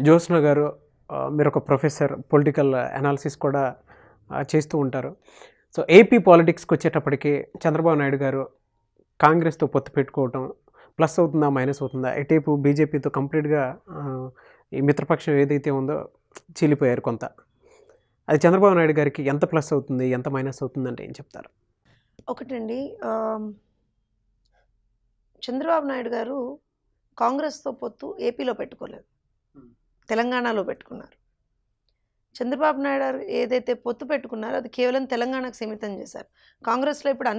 జ్యోత్స్న గారు మీరొక professor, political analysis కూడా చేస్తూ ఉంటారు. సో ఏపీ పాలిటిక్స్కి వచ్చేటప్పటికి చంద్రబాబు నాయుడు గారు కాంగ్రెస్తో పొత్తు పెట్టుకోవటం ప్లస్ అవుతుందా, మైనస్ అవుతుందా? ఇటేపు బీజేపీతో కంప్లీట్గా ఈ మిత్రపక్షం ఏదైతే ఉందో చీలిపోయారు కొంత. అది చంద్రబాబు నాయుడు గారికి ఎంత ప్లస్ అవుతుంది, ఎంత మైనస్ అవుతుందంటే ఏం చెప్తారు? ఒకటండి, చంద్రబాబు నాయుడు గారు కాంగ్రెస్తో పొత్తు ఏపీలో పెట్టుకోలేదు, తెలంగాణలో పెట్టుకున్నారు. చంద్రబాబు నాయుడు గారు ఏదైతే పొత్తు పెట్టుకున్నారో అది కేవలం తెలంగాణకు సీమితం చేశారు. కాంగ్రెస్లో ఇప్పుడు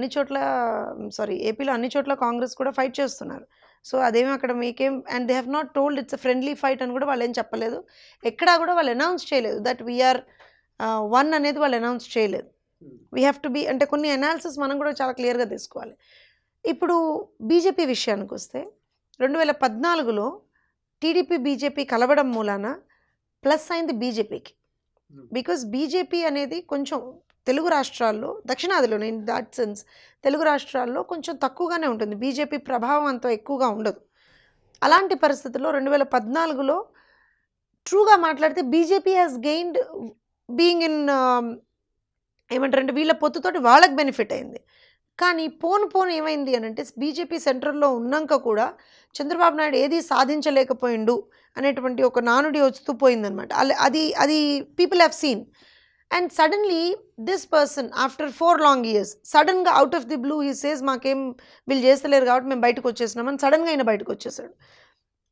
ఏపీలో అన్ని చోట్ల కాంగ్రెస్ కూడా ఫైట్ చేస్తున్నారు. సో అదేమి అక్కడ మీకేం, and they have not told it's friendly fight అని కూడా వాళ్ళు ఏం చెప్పలేదు. ఎక్కడా కూడా వాళ్ళు అనౌన్స్ చేయలేదు దట్ వీఆర్ వన్ అనేది వాళ్ళు అనౌన్స్ చేయలేదు. వీ హ్యావ్ టు బీ, అంటే కొన్ని అనాలిసిస్ మనం కూడా చాలా క్లియర్గా తీసుకోవాలి. ఇప్పుడు బీజేపీ విషయానికి వస్తే 2014లో టీడీపీ బీజేపీ కలవడం మూలాన ప్లస్ అయింది బీజేపీకి. బికాజ్ బీజేపీ అనేది కొంచెం తెలుగు రాష్ట్రాల్లో, దక్షిణాదిలో, ఇన్ దాట్ సెన్స్ తెలుగు రాష్ట్రాల్లో కొంచెం తక్కువగానే ఉంటుంది, బీజేపీ ప్రభావం అంత ఎక్కువగా ఉండదు. అలాంటి పరిస్థితుల్లో 2014లో ట్రూగా మాట్లాడితే BJP has gained being in ఏమంటారంటే వీళ్ళ పొత్తుతోటి వాళ్ళకి బెనిఫిట్ అయింది. కానీ పోను ఏమైంది అని అంటే బీజేపీ సెంటర్లో ఉన్నాక కూడా చంద్రబాబు నాయుడు ఏది సాధించలేకపోయిండు అనేటువంటి ఒక నానుడి వస్తూ పోయిందనమాట. అది people have seen. And suddenly this person after 4 long years సడన్గా out of the blue he says మాకేం వీళ్ళు చేస్తలేరు కాబట్టి మేము బయటకు వచ్చేసినామని సడన్గా ఆయన బయటకు వచ్చేసాడు.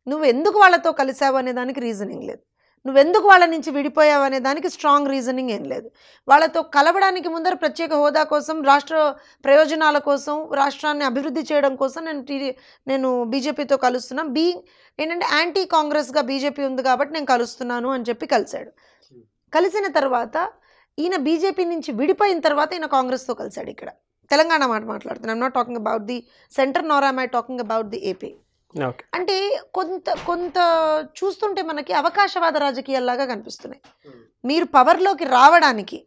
నువ్వు ఎందుకు వాళ్ళతో కలిసావు అనే దానికి రీజనింగ్ లేదు, నువ్వెందుకు వాళ్ళ నుంచి విడిపోయావు అనే దానికి స్ట్రాంగ్ రీజనింగ్ ఏం లేదు. వాళ్ళతో కలవడానికి ముందర ప్రత్యేక హోదా కోసం, రాష్ట్ర ప్రయోజనాల కోసం, రాష్ట్రాన్ని అభివృద్ధి చేయడం కోసం నేను బీజేపీతో కలుస్తున్నాను, ఏంటంటే యాంటీ కాంగ్రెస్గా బీజేపీ ఉంది కాబట్టి నేను కలుస్తున్నాను అని చెప్పి కలిశాడు. కలిసిన తర్వాత ఈయన బీజేపీ నుంచి విడిపోయిన తర్వాత ఈయన కాంగ్రెస్తో కలిశాడు. ఇక్కడ తెలంగాణ మాట మాట్లాడుతున్నాను, I'm not talking about the centre nor I'm I talking about the AP. అంటే కొంత చూస్తుంటే మనకి అవకాశవాద రాజకీయాల్లాగా కనిపిస్తున్నాయి. మీరు పవర్లోకి రావడానికి,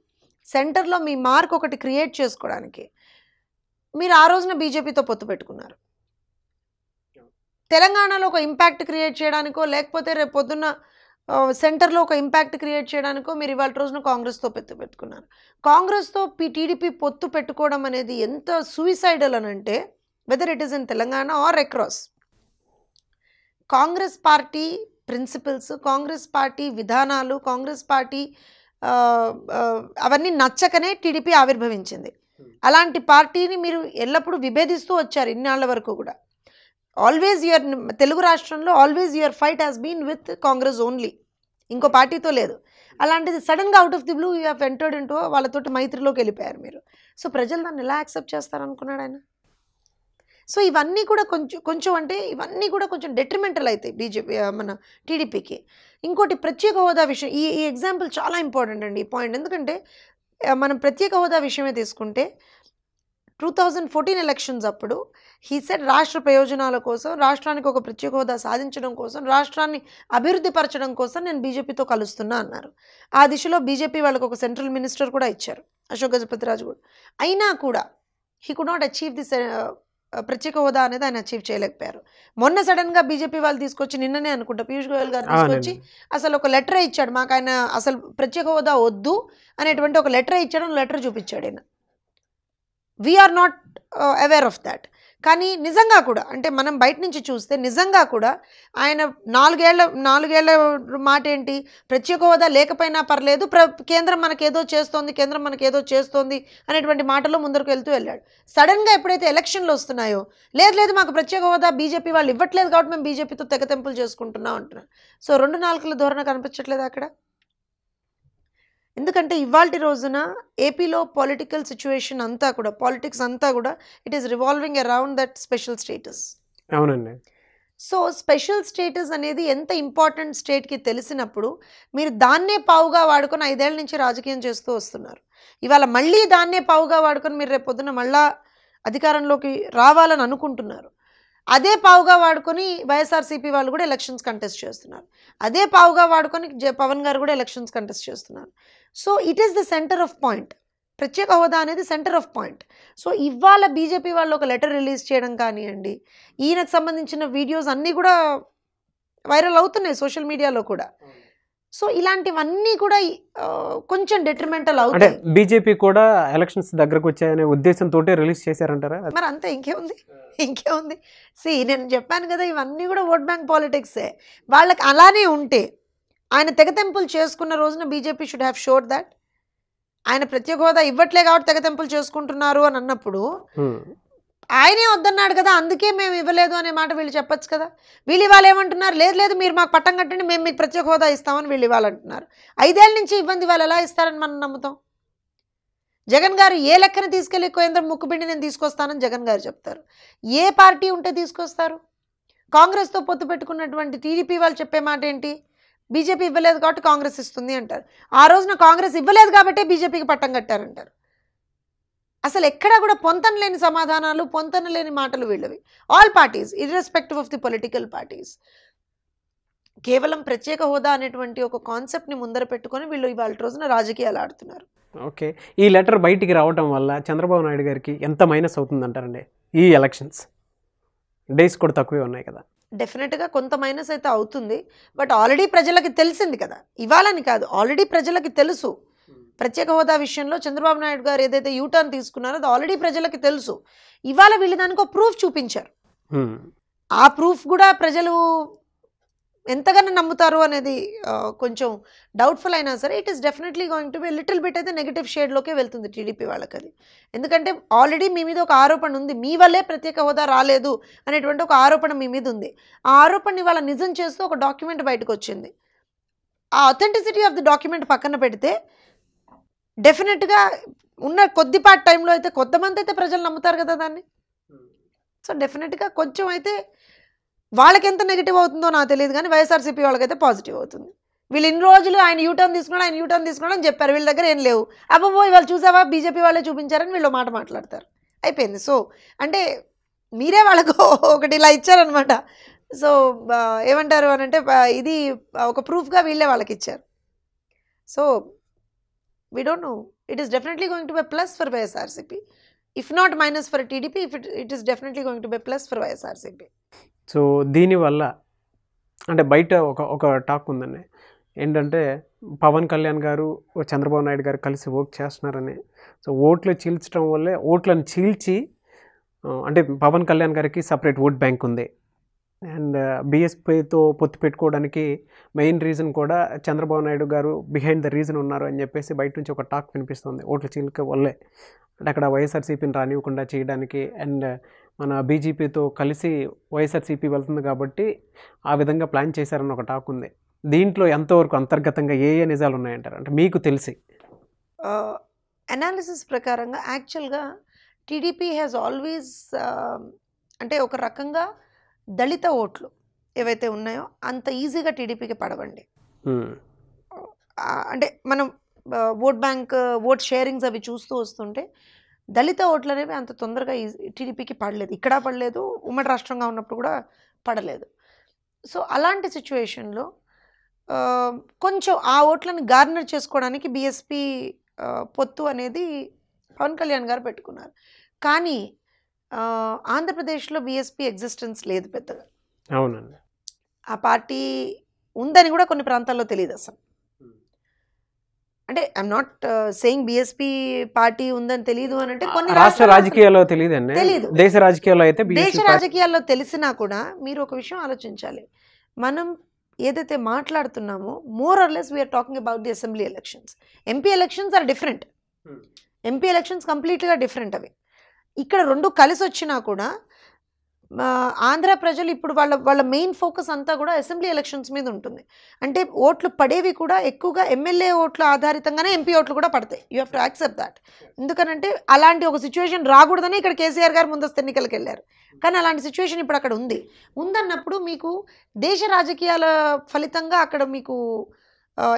సెంటర్లో మీ మార్క్ ఒకటి క్రియేట్ చేసుకోవడానికి మీరు ఆ రోజున బీజేపీతో పొత్తు పెట్టుకున్నారు. తెలంగాణలో ఒక ఇంపాక్ట్ క్రియేట్ చేయడానికో, లేకపోతే రేపు పొద్దున్న సెంటర్లో ఒక ఇంపాక్ట్ క్రియేట్ చేయడానికో మీరు ఇవాళ రోజున కాంగ్రెస్తో పొత్తు పెట్టుకున్నారు. కాంగ్రెస్తో టీడీపీ పొత్తు పెట్టుకోవడం అనేది ఎంత సూయిసైడల్ అని అంటే, whether it is in Telangana or across, Congress party principles, Congress party విధానాలు, కాంగ్రెస్ పార్టీ అవన్నీ నచ్చకనే టీడీపీ ఆవిర్భవించింది. అలాంటి పార్టీని మీరు ఎల్లప్పుడూ విభేదిస్తూ వచ్చారు ఇన్నాళ్ల వరకు కూడా. ఆల్వేస్ యువర్ తెలుగు రాష్ట్రంలో always your fight has been with Congress only, ఇంకో పార్టీతో లేదు. అలాంటిది సడన్గా out of the blue you have entered into వాళ్ళతోటి మైత్రిలోకి వెళ్ళిపోయారు మీరు. సో ప్రజలు దాన్ని ఎలా యాక్సెప్ట్ చేస్తారనుకున్నాడు ఆయన? సో ఇవన్నీ కూడా కొంచెం అంటే ఇవన్నీ కూడా కొంచెం డెట్రిమెంటల్ అవుతాయి బీజేపీ మన టీడీపీకి. ఇంకోటి ప్రత్యేక హోదా విషయం, ఈ ఎగ్జాంపుల్ చాలా ఇంపార్టెంట్ అండి ఈ పాయింట్. ఎందుకంటే మనం ప్రత్యేక హోదా విషయమే తీసుకుంటే 2014 ఎలక్షన్స్ అప్పుడు హీ సెడ్ రాష్ట్ర ప్రయోజనాల కోసం, రాష్ట్రానికి ఒక ప్రత్యేక హోదా సాధించడం కోసం, రాష్ట్రాన్ని అభివృద్ధి పరచడం కోసం నేను బీజేపీతో కలుస్తున్నా అన్నారు. ఆ దిశలో బీజేపీ వాళ్ళకు ఒక సెంట్రల్ మినిస్టర్ కూడా ఇచ్చారు, అశోక్ గజపతిరాజు కూడా. అయినా కూడా he could not achieve this ప్రత్యేక హోదా అనేది ఆయన అచీవ్ చేయలేకపోయారు. మొన్న సడన్గా బీజేపీ వాళ్ళు తీసుకొచ్చి, నిన్ననే అనుకుంటా పీయూష్ గోయల్ గారు తీసుకొచ్చి అసలు ఒక లెటరే ఇచ్చాడు, మాకు ఆయన అసలు ప్రత్యేక హోదా వద్దు అనేటువంటి ఒక లెటరే ఇచ్చాడు, లెటర్ చూపించాడు ఆయన. We are not aware of that. కానీ నిజంగా కూడా అంటే మనం బయట నుంచి చూస్తే నిజంగా కూడా ఆయన నాలుగేళ్ల మాట ఏంటి, ప్రత్యేక హోదా లేకపోయినా పర్లేదు, కేంద్రం మనకేదో చేస్తోంది అనేటువంటి మాటలో ముందరకు వెళ్ళాడు. సడన్గా ఎప్పుడైతే ఎలక్షన్లు వస్తున్నాయో, లేదు మాకు ప్రత్యేక హోదా బీజేపీ వాళ్ళు ఇవ్వట్లేదు కాబట్టి మేము బీజేపీతో తెగతెంపులు చేసుకుంటున్నాం అంటున్నారు. సో 2 నాలుకల ధోరణ కనిపించట్లేదు అక్కడ. ఎందుకంటే ఇవాల్టి రోజున ఏపీలో పొలిటికల్ సిచ్యువేషన్ అంతా కూడా, పాలిటిక్స్ అంతా కూడా it is revolving around that special status. అవునండి. సో స్పెషల్ స్టేటస్ అనేది ఎంత ఇంపార్టెంట్ స్టేట్కి తెలిసినప్పుడు మీరు దాన్నే పావుగా వాడుకొని 5 ఏళ్ల నుంచి రాజకీయం చేస్తూ వస్తున్నారు. ఇవాళ మళ్ళీ దాన్నే పావుగా వాడుకొని మీరు రేపు పొద్దున మళ్ళా అధికారంలోకి రావాలని అనుకుంటున్నారు. అదే పావుగా వాడుకొని వైఎస్ఆర్సీపీ వాళ్ళు కూడా ఎలక్షన్స్ కంటెస్ట్ చేస్తున్నారు. అదే పావుగా వాడుకొని పవన్ గారు కూడా ఎలక్షన్స్ కంటెస్ట్ చేస్తున్నారు. So it is the centre of point. ప్రత్యేక హోదా అనేది సెంటర్ ఆఫ్ పాయింట్. సో ఇవాళ బీజేపీ వాళ్ళు ఒక లెటర్ రిలీజ్ చేయడం కానివ్వండి, ఈయనకు సంబంధించిన వీడియోస్ అన్నీ కూడా వైరల్ అవుతున్నాయి సోషల్ మీడియాలో కూడా. సో ఇలాంటివన్నీ కూడా కొంచెం డెట్రిమెంటల్ అంటే అవుతాయి. బీజేపీ కూడా ఎలక్షన్స్ దగ్గరకు వచ్చాయనే ఉద్దేశంతో రిలీజ్ చేశారంటారా? మరి అంతే, ఇంకేముంది. నేను చెప్పాను కదా, ఇవన్నీ కూడా ఓట్ బ్యాంక్ పాలిటిక్సే. వాళ్ళకి అలానే ఉంటే ఆయన తెగతెంపులు చేసుకున్న రోజున BJP should have showed that. ఆయన ప్రత్యేక హోదా ఇవ్వట్లే కాబట్టి తెగతెంపులు చేసుకుంటున్నారు అని అన్నప్పుడు ఆయనే వద్దన్నాడు కదా, అందుకే మేము ఇవ్వలేదు అనే మాట వీళ్ళు చెప్పచ్చు కదా. వీళ్ళు ఇవాళ ఏమంటున్నారు, లేదు మీరు మాకు పట్టం కట్టండి, మేము మీకు ప్రత్యేక హోదా ఇస్తామని వీళ్ళు ఇవ్వాలంటున్నారు. 5 ఏళ్ళ నుంచి ఇవ్వండి, వాళ్ళు ఎలా ఇస్తారని మనం నమ్ముతాం? జగన్ గారు ఏ లెక్కన తీసుకెళ్ళి కేంద్రం ముక్కుపిండి నేను తీసుకొస్తానని జగన్ గారు చెప్తారు. ఏ పార్టీ ఉంటే తీసుకొస్తారు? కాంగ్రెస్తో పొత్తు పెట్టుకున్నటువంటి టీడీపీ వాళ్ళు చెప్పే మాట ఏంటి? బీజేపీ ఇవ్వలేదు కాబట్టి కాంగ్రెస్ ఇస్తుంది అంటారు. ఆ రోజున కాంగ్రెస్ ఇవ్వలేదు కాబట్టే బీజేపీకి పట్టం కట్టారంటారు. అసలు ఎక్కడా కూడా పొంతన లేని సమాధానాలు, పొంతన లేని మాటలు వీళ్ళవి. All parties irrespective of the political parties కేవలం ప్రత్యేక హోదా అనేటువంటి ఒక కాన్సెప్ట్ని ముందర పెట్టుకొని వీళ్ళు ఇవాళ రోజున రాజకీయాలు ఆడుతున్నారు. ఓకే, ఈ లెటర్ బయటికి రావడం వల్ల చంద్రబాబు నాయుడు గారికి ఎంత మైనస్ అవుతుందంటారండి? ఈ ఎలక్షన్స్ డేస్ కూడా తక్కువే ఉన్నాయి కదా. డెఫినెట్గా కొంత మైనస్ అయితే అవుతుంది. బట్ ఆల్రెడీ ప్రజలకి తెలిసింది కదా, ఇవాళని కాదు, ఆల్రెడీ ప్రజలకి తెలుసు. ప్రత్యేక హోదా విషయంలో చంద్రబాబు నాయుడు గారు ఏదైతే యూటర్న్ తీసుకున్నారో అది ఆల్రెడీ ప్రజలకి తెలుసు. ఇవాళ వీళ్ళు దానికి ఒక ప్రూఫ్ చూపించారు. ఆ ప్రూఫ్ కూడా ప్రజలు ఎంతగానో నమ్ముతారు అనేది కొంచెం డౌట్ఫుల్ అయినా సరే it is definitely going to be little bit అయితే నెగిటివ్ షేడ్లోకే వెళ్తుంది టీడీపీ వాళ్ళకి అది. ఎందుకంటే ఆల్రెడీ మీ మీద ఒక ఆరోపణ ఉంది, మీ వల్లే ప్రత్యేక హోదా రాలేదు అనేటువంటి ఒక ఆరోపణ మీ మీద ఉంది. ఆ ఆరోపణని వాళ్ళ నిజం చేస్తూ ఒక డాక్యుమెంట్ బయటకు వచ్చింది. ఆ అథెంటిసిటీ ఆఫ్ ది డాక్యుమెంట్ పక్కన పెడితే డెఫినెట్గా ఉన్న కొద్దిపాటి టైంలో అయితే కొంతమంది అయితే ప్రజలు నమ్ముతారు కదా దాన్ని. సో డెఫినెట్గా కొంచెం అయితే వాళ్ళకి ఎంత నెగిటివ్ అవుతుందో నాకు తెలియదు, కానీ వైఎస్ఆర్సీపీ వాళ్ళకైతే పాజిటివ్ అవుతుంది. వీళ్ళు ఇన్ని రోజులు ఆయన యూటర్న్ తీసుకున్నాడు అని చెప్పారు, వీళ్ళ దగ్గర ఏం లేవు. అబ్బో ఇవాళ చూసావా బీజేపీ వాళ్ళే చూపించారని వీళ్ళు మాట మాట్లాడతారు, అయిపోయింది. సో అంటే మీరే వాళ్ళకు ఒకటి ఇలా ఇచ్చారనమాట. సో ఏమంటారు అని అంటే ఇది ఒక ప్రూఫ్గా వీళ్ళే వాళ్ళకి ఇచ్చారు. So we don't know, it is definitely going to be a plus for YSRCP, if not minus for TDP. If it is definitely going to be a plus for YSRCP. So దీనివల్ల అంటే బయట ఒక talk ఉందండి, ఏంటంటే పవన్ కళ్యాణ్ గారు చంద్రబాబు నాయుడు గారు కలిసి work చేస్తున్నారని. సో ఓట్లు చీల్చడం వల్లే, ఓట్లను చీల్చి అంటే పవన్ కళ్యాణ్ గారికి సపరేట్ ఓట్ బ్యాంక్ ఉంది, అండ్ బీఎస్పీతో పొత్తు పెట్టుకోవడానికి మెయిన్ రీజన్ కూడా చంద్రబాబు నాయుడు గారు బిహైండ్ ద రీజన్ ఉన్నారు అని చెప్పేసి బయట నుంచి ఒక టాక్ వినిపిస్తుంది. ఓట్ల చీలిక వల్లే అంటే అక్కడ వైఎస్ఆర్సీపీని రానివ్వకుండా చేయడానికి, అండ్ మన బీజేపీతో కలిసి వైఎస్ఆర్సీపీ వెళ్తుంది కాబట్టి ఆ విధంగా ప్లాన్ చేశారని ఒక టాక్ ఉంది. దీంట్లో ఎంతవరకు అంతర్గతంగా ఏ నిజాలు ఉన్నాయంటారు అంటే మీకు తెలిసి? అనాలిసిస్ ప్రకారంగా యాక్చువల్గా టీడీపీ హ్యాస్ ఆల్వేస్ అంటే ఒక రకంగా దళిత ఓట్లు ఏవైతే ఉన్నాయో అంత ఈజీగా టీడీపీకి పడవండి. అంటే మనం ఓట్ బ్యాంక్ ఓట్ షేరింగ్స్ అవి చూస్తూ వస్తుంటే దళిత ఓట్లు అనేవి అంత తొందరగా టీడీపీకి పడలేదు, ఇక్కడ పడలేదు, ఉమ్మడి రాష్ట్రంగా ఉన్నప్పుడు కూడా పడలేదు. సో అలాంటి సిచ్యువేషన్లో కొంచెం ఆ ఓట్లను గార్నర్ చేసుకోవడానికి బీఎస్పీ పొత్తు అనేది పవన్ కళ్యాణ్ గారు పెట్టుకున్నారు. కానీ ఆంధ్రప్రదేశ్లో బీఎస్పీ ఎగ్జిస్టెన్స్ లేదు పెద్దగా. అవునండి, ఆ పార్టీ ఉందని కూడా కొన్ని ప్రాంతాల్లో తెలియదు అసలు. అంటే I'm not saying BSP party ఉందని తెలియదు అని అంటే కొన్ని రాష్ట్ర రాజకీయాల్లో తెలియదండి, తెలియదు. దేశ రాజకీయాల్లో అయితే దేశ రాజకీయాల్లో తెలిసినా కూడా మీరు ఒక విషయం ఆలోచించాలి. మనం ఏదైతే మాట్లాడుతున్నామో more or less we are talking about the assembly elections. MP elections are different, MP elections కంప్లీట్గా డిఫరెంట్. అవి ఇక్కడ రెండు కలిసి వచ్చినా కూడా ఆంధ్ర ప్రజలు ఇప్పుడు వాళ్ళ మెయిన్ ఫోకస్ అంతా కూడా అసెంబ్లీ ఎలక్షన్స్ మీద ఉంటుంది. అంటే ఓట్లు పడేవి కూడా ఎక్కువగా ఎమ్మెల్యే ఓట్ల ఆధారితంగానే ఎంపీ ఓట్లు కూడా పడతాయి. You have to accept that. ఎందుకనంటే అలాంటి ఒక సిచ్యువేషన్ రాకూడదని ఇక్కడ కేసీఆర్ గారు ముందస్తు ఎన్నికలకు వెళ్ళారు. కానీ అలాంటి సిచ్యువేషన్ ఇప్పుడు అక్కడ ఉందన్నప్పుడు మీకు దేశ రాజకీయాల ఫలితంగా అక్కడ మీకు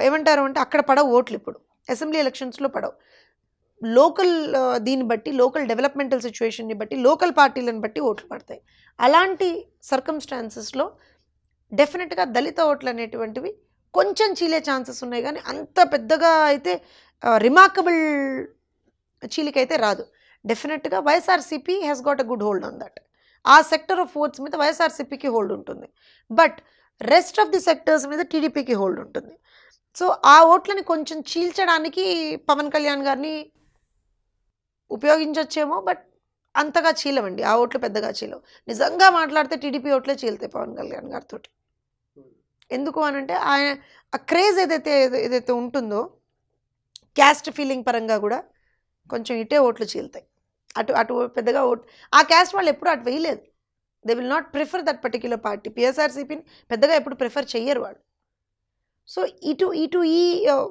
ఏమంటారు అంటే అక్కడ పడవు ఓట్లు, ఇప్పుడు అసెంబ్లీ ఎలక్షన్స్లో పడవు. లోకల్ దీన్ని బట్టి, లోకల్ డెవలప్మెంటల్ సిచ్యువేషన్ని బట్టి, లోకల్ పార్టీలను బట్టి ఓట్లు పడతాయి. అలాంటి సర్కమ్స్టాన్సెస్లో డెఫినెట్గా దళిత ఓట్లు అనేటువంటివి కొంచెం చీలే ఛాన్సెస్ ఉన్నాయి, కానీ అంత పెద్దగా అయితే రిమార్కబుల్ చీలికైతే రాదు. డెఫినెట్గా YSRCP has got a good hold on that. ఆ సెక్టర్ ఆఫ్ ఓట్స్ మీద వైఎస్ఆర్సీపీకి హోల్డ్ ఉంటుంది, but rest of the sectors మీద టీడీపీకి హోల్డ్ ఉంటుంది. సో ఆ ఓట్లని కొంచెం చీల్చడానికి పవన్ కళ్యాణ్ గారిని ఉపయోగించవచ్చేమో, బట్ అంతగా చీలవండి ఆ ఓట్లు, పెద్దగా చీలవు. నిజంగా మాట్లాడితే టీడీపీ ఓట్లే చీలుతాయి పవన్ కళ్యాణ్ గారితో. ఎందుకు అనంటే ఆయన ఆ క్రేజ్ ఏదైతే ఉంటుందో క్యాస్ట్ ఫీలింగ్ పరంగా కూడా కొంచెం ఇటే ఓట్లు చీలుతాయి. అటు పెద్దగా ఓట్ ఆ క్యాస్ట్ వాళ్ళు ఎప్పుడు అటు వేయలేదు. They will not prefer that particular party. పిఎస్ఆర్సీపీని పెద్దగా ఎప్పుడు ప్రిఫర్ చెయ్యరు వాళ్ళు. సో ఇటు ఈ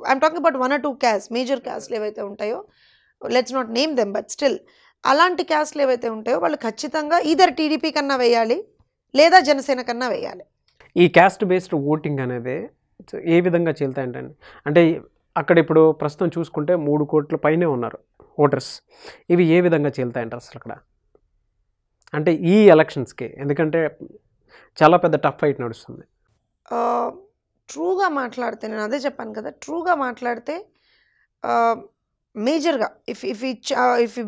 I'm talking about 1 or 2 caste, major క్యాస్ట్లు ఏవైతే ఉంటాయో, let's not name them, but still అలాంటి క్యాస్ట్లు ఏవైతే ఉంటాయో వాళ్ళు ఖచ్చితంగా ఈధర్ టీడీపీ కన్నా వేయాలి లేదా జనసేన కన్నా వేయాలి. ఈ క్యాస్ట్ బేస్డ్ ఓటింగ్ అనేది ఏ విధంగా చీలుతాయంటండి? అంటే అక్కడ ఇప్పుడు ప్రస్తుతం చూసుకుంటే 3 కోట్ల పైనే ఉన్నారు ఓటర్స్. ఇవి ఏ విధంగా చీలుతాయంటారు అసలు అక్కడ? అంటే ఈ ఎలక్షన్స్కి, ఎందుకంటే చాలా పెద్ద టఫ్ ఫైట్ నడుస్తుంది. ట్రూగా మాట్లాడితే, నేను అదే చెప్పాను కదా, ట్రూగా మాట్లాడితే మేజర్గా if you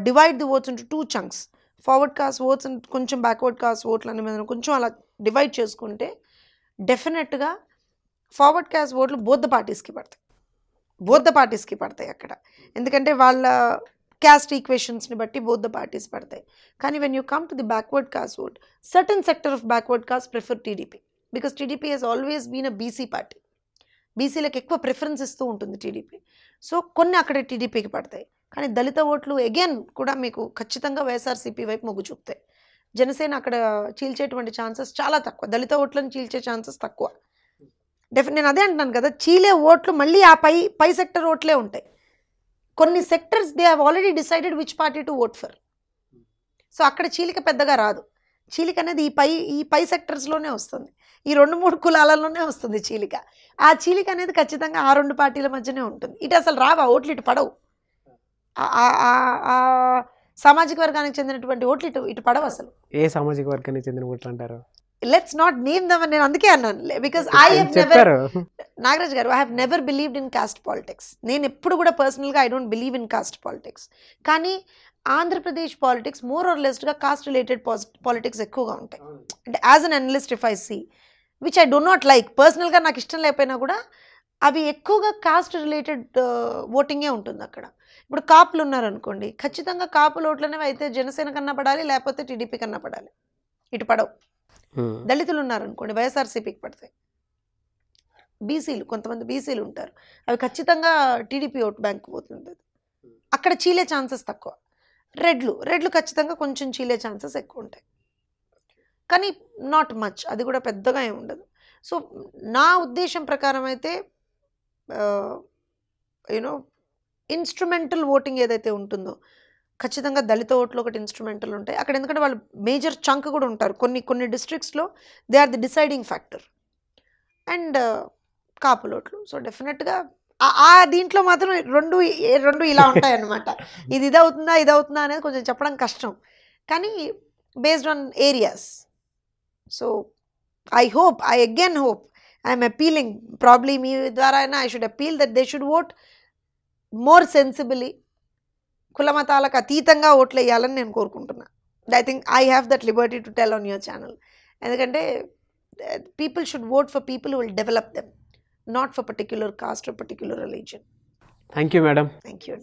divide the votes into 2 chunks, forward caste votes and కొంచెం బ్యాక్వర్డ్ కాస్ట్ ఓట్లు అనే మీద కొంచెం అలా డివైడ్ చేసుకుంటే డెఫినెట్గా ఫార్వర్డ్ కాస్ట్ ఓట్లు బోత్ ద పార్టీస్కి పడతాయి అక్కడ. ఎందుకంటే వాళ్ళ క్యాస్ట్ ఈక్వేషన్స్ని బట్టి బోత్ ద పార్టీస్ పడతాయి. కానీ when you come to the backward caste vote, certain sector of backward caste prefer TDP, because TDP has always been a BC party. బీసీలకు ఎక్కువ ప్రిఫరెన్స్ ఇస్తూ ఉంటుంది టీడీపీ. సో కొన్ని అక్కడ టీడీపీకి పడతాయి. కానీ దళిత ఓట్లు అగైన్ కూడా మీకు ఖచ్చితంగా వైఎస్ఆర్సీపీ వైపు మొగ్గు చూపుతాయి. జనసేన అక్కడ చీల్చేటువంటి ఛాన్సెస్ చాలా తక్కువ, దళిత ఓట్లను చీల్చే ఛాన్సెస్ తక్కువ. నేను అదే అంటున్నాను కదా, చీలే ఓట్లు మళ్ళీ ఆ పై సెక్టర్ ఓట్లే ఉంటాయి. కొన్ని sectors they have already decided which party to vote for. So అక్కడ చీలిక పెద్దగా రాదు. చీలిక అనేది ఈ పై సెక్టర్స్లోనే వస్తుంది, ఈ 2-3 కులాలలోనే వస్తుంది చీలిక. ఆ చీలిక అనేది ఖచ్చితంగా ఆ 2 పార్టీల మధ్యనే ఉంటుంది. ఇటు అసలు రావు ఆ ఓట్లు, ఇటు పడవు. సామాజిక వర్గానికి చెందినటువంటి ఓట్లు ఇటు పడవు అసలు. ఏ సామాజిక వర్గానికి చెందిన ఓట్లు అంటారు? లెట్స్ నాట్ నేమ్ దమ్ అని నేను అందుకే అన్నాను, because Nagaraj garu, I have never believed in caste politics. నేను ఎప్పుడు కూడా పర్సనల్గా I don't believe in caste politics. కానీ ఆంధ్రప్రదేశ్ పాలిటిక్స్ మోర్ ఆర్ లెస్గా కాస్ట్ రిలేటెడ్ పాలిటిక్స్ ఎక్కువగా ఉంటాయి. అంటే as an analyst if I see, which I do not like, పర్సనల్గా నాకు ఇష్టం లేకపోయినా కూడా అవి ఎక్కువగా కాస్ట్ రిలేటెడ్ ఓటింగే ఉంటుంది అక్కడ. ఇప్పుడు కాపులు ఉన్నారనుకోండి, ఖచ్చితంగా కాపుల ఓట్లనేవి అయితే జనసేన కన్నా పడాలి, లేకపోతే టీడీపీ కన్నా పడాలి, ఇటు పడవు. దళితులు ఉన్నారనుకోండి, వైఎస్ఆర్సీపీకి పడతాయి. బీసీలు, కొంతమంది బీసీలు ఉంటారు, అవి ఖచ్చితంగా టీడీపీ ఓట్ బ్యాంక్ పోతుంది, అక్కడ చీలే ఛాన్సెస్ తక్కువ. రెడ్లు ఖచ్చితంగా కొంచెం చీలే ఛాన్సెస్ ఎక్కువ ఉంటాయి, కానీ నాట్ మచ్, అది కూడా పెద్దగా ఏమి ఉండదు. సో నా ఉద్దేశం ప్రకారం అయితే యూనో ఇన్స్ట్రుమెంటల్ ఓటింగ్ ఏదైతే ఉంటుందో, ఖచ్చితంగా దళిత ఓట్లు ఒకటి ఇన్స్ట్రుమెంటల్ ఉంటాయి అక్కడ. ఎందుకంటే వాళ్ళు మేజర్ చంక్ కూడా ఉంటారు కొన్ని డిస్ట్రిక్ట్స్లో, they are the deciding factor. And కాపుల ఓట్లు, సో డెఫినెట్గా ఆ దీంట్లో మాత్రం రెండు ఇలా ఉంటాయన్నమాట. ఇది అవుతుందా అనేది కొంచెం చెప్పడం కష్టం, కానీ based on areas. So I again hope, I'm appealing, probably మీ ద్వారా అయినా I should appeal that they should vote more sensibly, కులమతాలకు అతీతంగా ఓట్లు వేయాలని నేను కోరుకుంటున్నా. I think I have that liberty to tell on your channel. ఎందుకంటే people should vote for people who will develop them, not for particular caste or particular religion. Thank you, madam. Thank you.